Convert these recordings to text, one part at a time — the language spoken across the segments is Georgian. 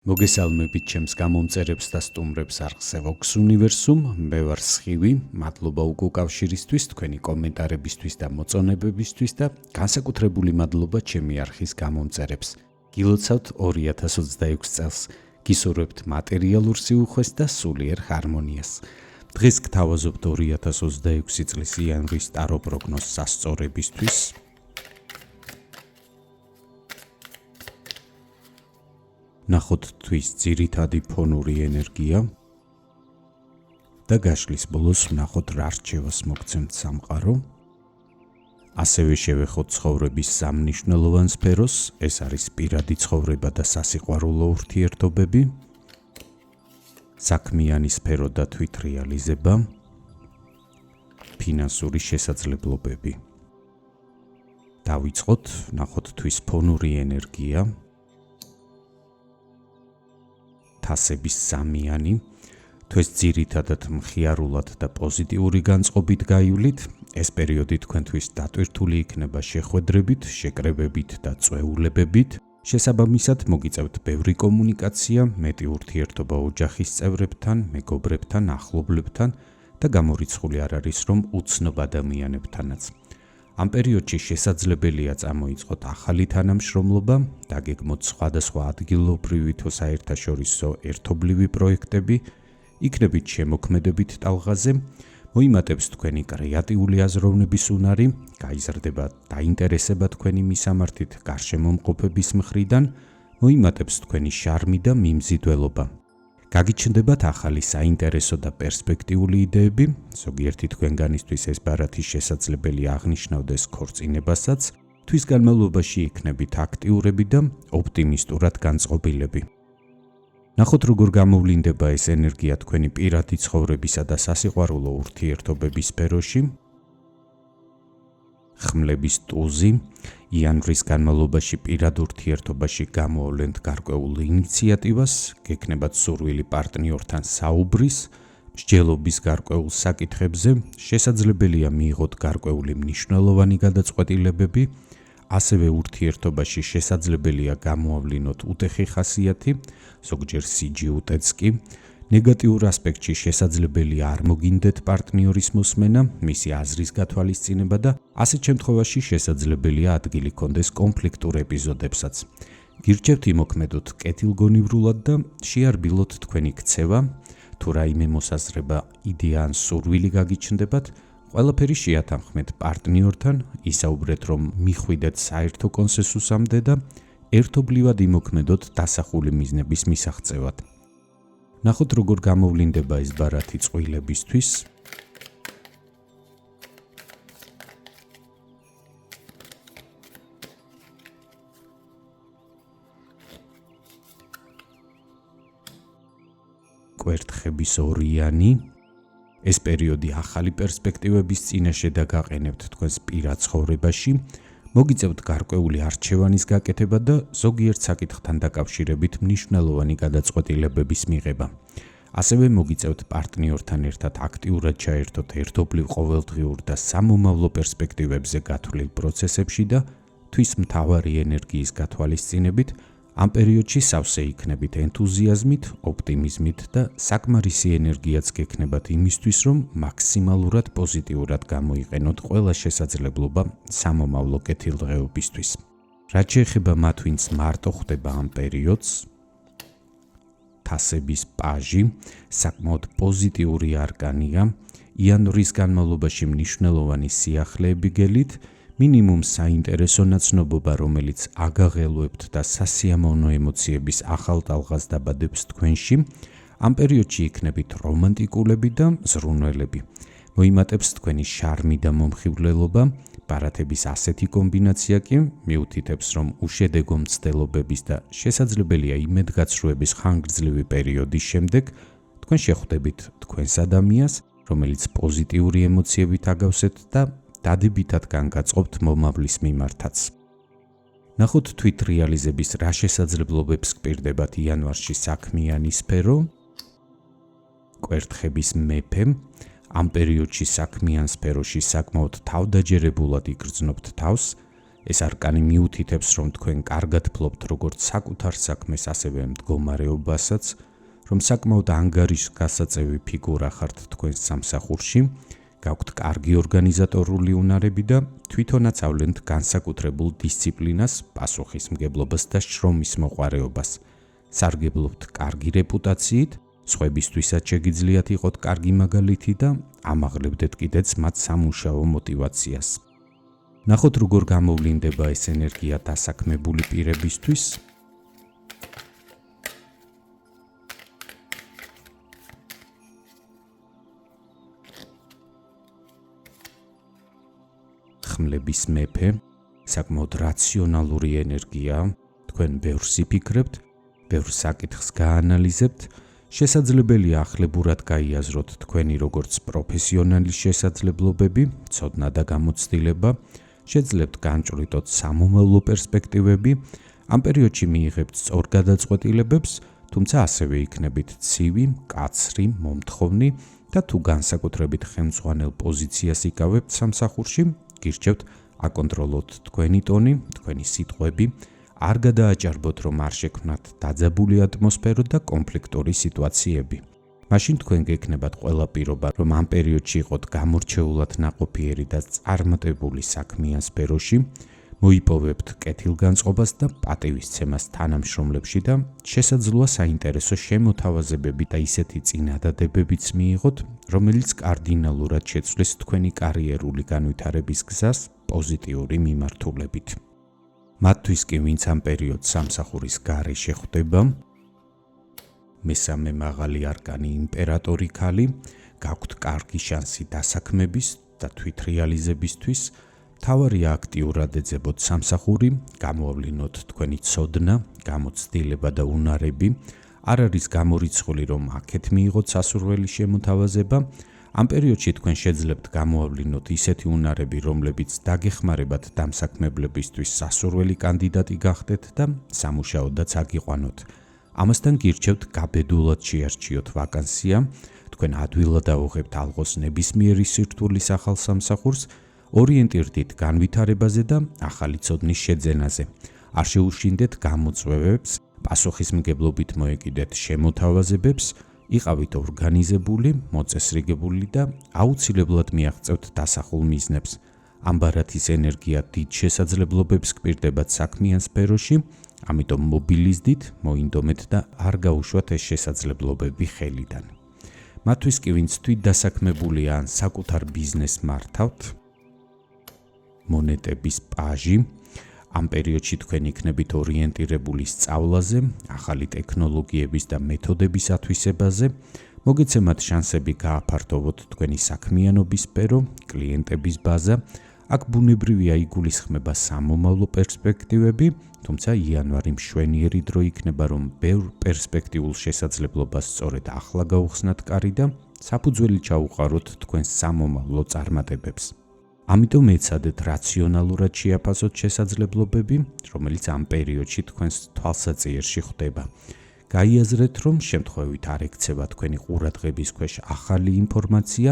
მოგესალმებით ჩემს გამომწერებს და სტუმრებს არხზე Vox Universum. მე ვარ სხივი, მადლობა უკავშირისთვის, თქვენი კომენტარებისთვის და მოწონებებისთვის და განსაკუთრებული მადლობა ჩემი არხის გამომწერებს. გილოცავთ 2026 წელს, გისურვებთ მატერიალურ სიუხვეს და სულიერ ჰარმონიას. დღეს გთავაზობთ 2026 წლის იანვრის ტარო პროგნოზს სასწორებისთვის. ნახოთ თვის ძირითადი ფონური ენერგია და გაშლის ბოლოს ნახოთ რა რჩევას მოგცემთ სამყარო. ასევე შევეხოთ ცხოვრების სამნიშნელოვან სფეროს, ეს არის პირადი ცხოვრება და სასიყვარულო ურთიერთობები, საქმიანი სფერო და თვითრეალიზება, ფინანსური შესაძლებლობები. დავიწყოთ, ნახოთ თვის ფონური ენერგია. თასების სამიანი, თვეს ძირითადად მხიარულად და პოზიტიური განწყობით გაივლით, ეს პერიოდი თქვენთვის დატვირთული იქნება შეხვედრებით, შეკრებებით და წვეულებებით. შესაბამისად მოგიწევთ ბევრი კომუნიკაცია, მეტი ურთიერთობა ოჯახის წევრებთან, მეგობრებთან, ახლობლებთან და გამორიცხული არ არის, რომ უცნობ ადამიანებთანაც. ამ პერიოდში შესაძლებელია წამოიწყოთ ახალი თანამშრომლობა, დაგეგმოთ სხვადასხვა ადგილობრივი თუ საერთაშორისო ერთობლივი პროექტები, იქნებით შემოქმედებით ტალღაზე, მოიმატებს თქვენი კრეატიული აზროვნების უნარი, გაიზრდება დაინტერესება თქვენი მისამართით გარშემომყოფების მხრიდან, მოიმატებს თქვენი შარმი და მიმზიდველობა. გაგიჩნდებათ ახალი საინტერესო და პერსპექტიული იდეები, ზოგიერთი თქვენგანისთვის ეს ბარათი შესაძლებელი აღნიშნავდეს ქორწინებასაც, თვის განმავლობაში იქნებით აქტიურები და ოპტიმისტურად განწყობილები. ნახოთ როგორ გამოვლინდება ეს ენერგია თქვენი პირადი ცხოვრებისა და სასიყვარულო ურთიერთობების სფეროში. ხმლების ტუზი, იანვრის განმავლობაში პირად ურთიერთობაში გამოავლენთ გარკვეულ ინიციატივას, გექნებათ სურვილი პარტნიორთან საუბრის, მსჯელობის გარკვეულ საკითხებზე, შესაძლებელია მიიღოთ გარკვეული მნიშვნელოვანი გადაწყვეტილებები, ასევე ურთიერთობაში შესაძლებელია გამოავლინოთ უტეხი ხასიათი, ზოგჯერ სიჯიუტეც კი. ნეგატიურ ასპექტში შესაძლებელია არ მოგინდეთ პარტნიორის მოსმენა, მისი აზრის გათვალისწინება და ასეთ შემთხვევაში შესაძლებელია ადგილი კონდეს კონფლიქტურ ეპიზოდებსაც. გირჩევთ იმოქმედოთ კეთილგონივრულად და შეარბილოთ თქვენი ქცევა, თუ რაიმე მოსაზრება, იდეა ან სურვილი გაგიჩნდებათ, ყველაფერი შეათანხმეთ პარტნიორთან, ისაუბრეთ რომ მიხვიდეთ საერთო კონსენსუსამდე და ერთობლივად იმოქმედოთ დასახული მიზნების მისაღწევად. ნახოთ როგორ გამოვლინდება ეს ბარათი წყვილებისთვის. კვერთხების ორიანი, ეს პერიოდი ახალი პერსპექტივების წინაშე და გაყენებთ თქვენს პირად ცხოვრებაში, მოგიწევთ გარკვეული არჩევანის გაკეთება და ზოგიერთ საკითხთან დაკავშირებით მნიშვნელოვანი გადაწყვეტილებების მიღება. ასევე მოგიწევთ პარტნიორთან ერთად აქტიურად ჩაერთოთ ერთობლივ ყოველდღიურ და სამომავლო პერსპექტივებზე გათვლილ პროცესებში და თვის მთავარი ენერგიის გათვალისწინებით, ამ პერიოდში სავსე იქნებით ენთუზიაზმით, ოპტიმიზმით და საკმარისი ენერგიაც გექნებათ იმისთვის, რომ მაქსიმალურად პოზიტიურად გამოიყენოთ ყველა შესაძლებლობა სამომავლო კეთილდღეობისთვის. რაც შეეხება მათ, ვინც მარტო ხდება ამ პერიოდს, თასების პაჟი, საკმაოდ პოზიტიური არკანია, იანვრის განმავლობაში მნიშვნელოვანი სიახლეები გელით, მინიმუმ საინტერესო ნაცნობობა, რომელიც აგაღელვებთ და სასიამოვნო ემოციების ახალ ტალღას დაბადებს თქვენში, ამ პერიოდში იქნებით რომანტიკულები და ზრუნველები. მოიმატებს თქვენი შარმი და მომხიბვლელობა, ბარათების ასეთი კომბინაცია კი მიუთითებს, რომ უშედეგო მცდელობების და შესაძლებელია იმედგაცრუების ხანგრძლივი პერიოდის შემდეგ თქვენ შეხვდებით თქვენს ადამიანს, რომელიც პოზიტიური ემოციებით აგავსეთ და დადებითად განგაწყობთ მომავლის მიმართაც. ნახოთ თვითრეალიზების რა შესაძლებლობებს გპირდებათ იანვარში საქმიანი სფერო. კვერთხების მეფე, ამ პერიოდში საქმიან სფეროში საკმაოდ თავდაჯერებულად იგრძნობთ თავს, ეს არკანი მიუთითებს, რომ თქვენ კარგად ფლობთ როგორც საკუთარ საქმეს, ასევე მდგომარეობასაც, რომ საკმაოდ ანგარიშგასაწევი ფიგურა ხართ თქვენს სამსახურში, გაქვთ კარგი ორგანიზატორული უნარები და თვითონაც ავლენთ განსაკუთრებულ დისციპლინას, პასუხისმგებლობას და შრომის მოყვარეობას. სარგებლობთ კარგი რეპუტაციით, სხვებისთვისაც შეგიძლიათ იყოთ კარგი მაგალითი და ამაღლებდეთ კიდეც მათ სამუშაო მოტივაციას. ნახოთ, როგორ გამოვლინდება ეს ენერგია დასაქმებული პირებისთვის. ხმლების მეფე, საკმაოდ რაციონალური ენერგია, თქვენ ბევრს იფიქრებთ, ბევრ საკითხს გაანალიზებთ, შესაძლებელია ახლებურად გაიაზროთ თქვენი როგორც პროფესიონალის შესაძლებლობები, ცოდნა და გამოცდილება, შეძლებთ განჭვრიტოთ სამომავლო პერსპექტივები, ამ პერიოდში მიიღებთ სწორ გადაწყვეტილებებს, თუმცა ასევე იქნებით ცივი, მკაცრი, მომთხოვნი და თუ განსაკუთრებით ხელმძღვანელ პოზიციას იკავებთ სამსახურში, გირჩევთ აკონტროლოთ თქვენი ტონი, თქვენი სიტყვები, არ გადააჭარბოთ, რომ არ შექმნათ დაძაბული ატმოსფერო და კონფლიქტური სიტუაციები. მაშინ თქვენ გექნებათ ყველა პირობა, რომ ამ პერიოდში იყოთ გამორჩეულად ნაყოფიერი და წარმატებული საქმიან სფეროში, მოიპოვებთ კეთილგანწყობას და პატივისცემას თანამშრომლებში და შესაძლოა საინტერესო შემოთავაზებები და ისეთი წინადადებებიც მიიღოთ, რომელიც კარდინალურად შეცვლის თქვენი კარიერული განვითარების გზას პოზიტიური მიმართულებით. მათთვის კი, ვინც ამ პერიოდს სამსახურის გარეშე ხვდება, მესამე მაღალი არკანი იმპერატორი ქალი, გაქვთ კარგი შანსი დასაქმების და თვითრეალიზებისთვის, მთავარია აქტიურად ეძებოთ სამსახური, გამოავლინოთ თქვენი ცოდნა, გამოცდილება და უნარები, არ არის გამორიცხული, რომ აქეთ მიიღოთ სასურველი შემოთავაზება, ამ პერიოდში თქვენ შეძლებთ გამოავლინოთ ისეთი უნარები, რომლებიც დაგეხმარებათ დამსაქმებლებისთვის სასურველი კანდიდატი გახდეთ და სამუშაოდაც აგიყვანოთ. ამასთან გირჩევთ გაბედულად შეარჩიოთ ვაკანსია, თქვენ ადვილად აუღებთ ალღოს ნებისმიერი სირთულის ახალ სამსახურს, ორიენტირდით განვითარებაზე და ახალი ცოდნის შეძენაზე. არ შეუშინდეთ გამოწვევებს, პასუხისმგებლობით მოეკიდეთ შემოთავაზებებს, იყავით ორგანიზებული, მოწესრიგებული და აუცილებლად მიაღწევთ დასახულ მიზნებს. ამ ბარათის ენერგია დიდ შესაძლებლობებს გპირდებათ საქმიან სფეროში, ამიტომ მობილიზდით, მოინდომეთ და არ გაუშვათ ეს შესაძლებლობები ხელიდან. მათთვის კი, ვინც თვითდასაქმებულია ან საკუთარ ბიზნესს მართავთ, მონეტების პაჟი, ამ პერიოდში თქვენ იქნებით ორიენტირებული სწავლაზე, ახალი ტექნოლოგიების და მეთოდების ათვისებაზე, მოგეცემათ შანსები გააფართოვოთ თქვენი საქმიანობის სფერო, კლიენტების ბაზა, აქ ბუნებრივია იგულისხმება სამომავლო პერსპექტივები, თუმცა იანვარი მშვენიერი დრო იქნება, რომ ბევრ პერსპექტიულ შესაძლებლობას სწორედ ახლა გაუხსნათ კარი და საფუძველი ჩაუყაროთ თქვენს სამომავლო წარმატებებს. ამიტომ ეცადეთ რაციონალურად შეაფასოთ შესაძლებლობები, რომელიც ამ პერიოდში თქვენს თვალსაჩინოში ხვდება. გაიაზრეთ, რომ შემთხვევით არ ექცევა თქვენი ყურადღების ქვეშ ახალი ინფორმაცია,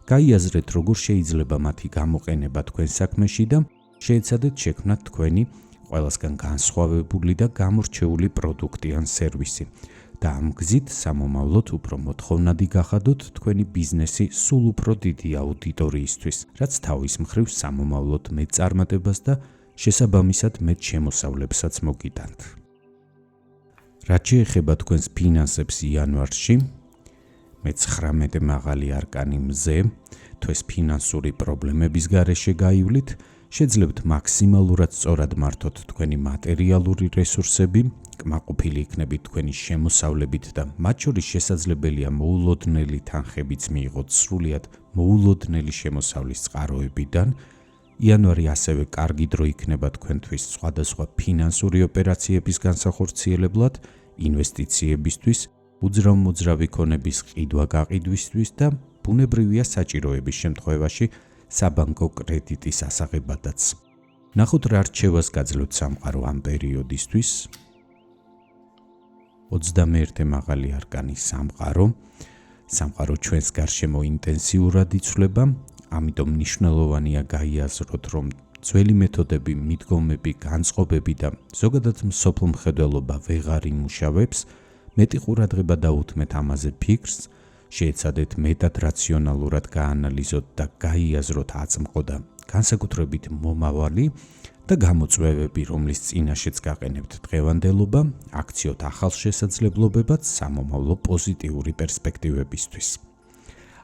გაიაზრეთ, როგორ შეიძლება მათი გამოყენება თქვენ საქმეში და შეეცადეთ შექმნათ თქვენი ყველასგან განსხვავებული და გამორჩეული პროდუქტი ან სერვისი. და ამ გზით სამომავლოდ უფრო მოთხოვნადი გახადოთ თქვენი ბიზნესი სულ უფრო დიდი აუდიტორიისთვის, რაც თავის მხრივ სამომავლოდ მეტ წარმატებას და შესაბამისად მეტ შემოსავლებსაც მოგიტანთ. რაც შეეხება თქვენს ფინანსებს იანვარში, მე-19 მაღალი არკანი მზე, თუ ეს ფინანსური პრობლემების გარეშე გაივლით, შეძლებთ მაქსიმალურად სწორად მართოთ თქვენი მატერიალური რესურსები, კმაყოფილი იქნებით თქვენი შემოსავლებით და მათ შორის შესაძლებელია მოულოდნელი თანხებიც მიიღოთ სრულიად მოულოდნელი შემოსავლის წყაროებიდან. იანვარი ასევე კარგი დრო იქნება თქვენთვის სხვადასხვა ფინანსური ოპერაციების განსახორციელებლად, ინვესტიციებისთვის, უძრავ-მოძრავი ქონების ყიდვა-გაყიდვისთვის და ბუნებრივია საჭიროების შემთხვევაში საბანკო კრედიტის ასაღებადაც. ნახოთ რა რჩევას გაძლევთ სამყარო ამ პერიოდისთვის. 21 მაღალი არკანი სამყარო ჩვენს გარშემო ინტენსიურად იცვლება, ამიტომ მნიშვნელოვანია გაიაზროთ, რომ ძველი მეთოდები, მიდგომები, განწყობები და ზოგადად მსოფლ მხედველობა ვეღარ იმუშავებს, მეტი ყურადღება დაუთმეთ ამაზე ფიქრს, შეეცადეთ მეტად რაციონალურად გაანალიზოთ და გაიაზროთ აწმყო და განსაკუთრებით მომავალი და გამოწვევები, რომლის წინაშეც გაყენებთ დღევანდელობა, აქციოთ ახალ შესაძლებლობებად სამომავლო პოზიტიური პერსპექტივებისთვის.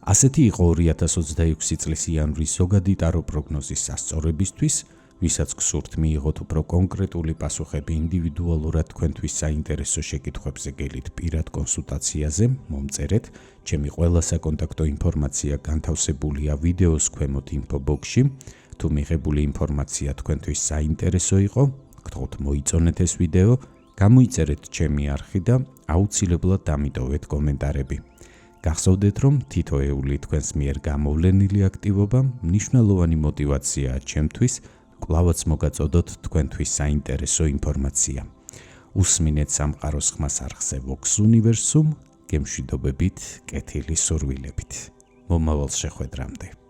ასეთი იყო 2026 წლის იანვრის ზოგადი ტარო პროგნოზის სასწორებისთვის, ვისაც გსურთ მიიღოთ უფრო კონკრეტული პასუხები ინდივიდუალურად თქვენთვის საინტერესო შეკითხვებზე გელით პირად კონსულტაციაზე, მომწერეთ, ჩემი ყველა საკონტაქტო ინფორმაცია განთავსებულია ვიდეოს ქვემოთ ინფო ბოქსში. თუ მიღებული ინფორმაცია თქვენთვის საინტერესო იყო, გთხოვთ მოიწონეთ ეს ვიდეო, გამოიწერეთ ჩემი არხი და აუცილებლად დამიტოვეთ კომენტარები. გახსოვდეთ, რომ თითოეული თქვენს მიერ გამოვლენილი აქტივობა მნიშვნელოვანი мотивაციაა ჩემთვის, კვლავაც მოგაწოდოთ თქვენთვის საინტერესო ინფორმაცია. უსმინეთ სამყაროს ხმას არხზე Vox Universum, გემშვიდობებით, კეთილი სურვილებით. მომავალ შეხვედრამდე.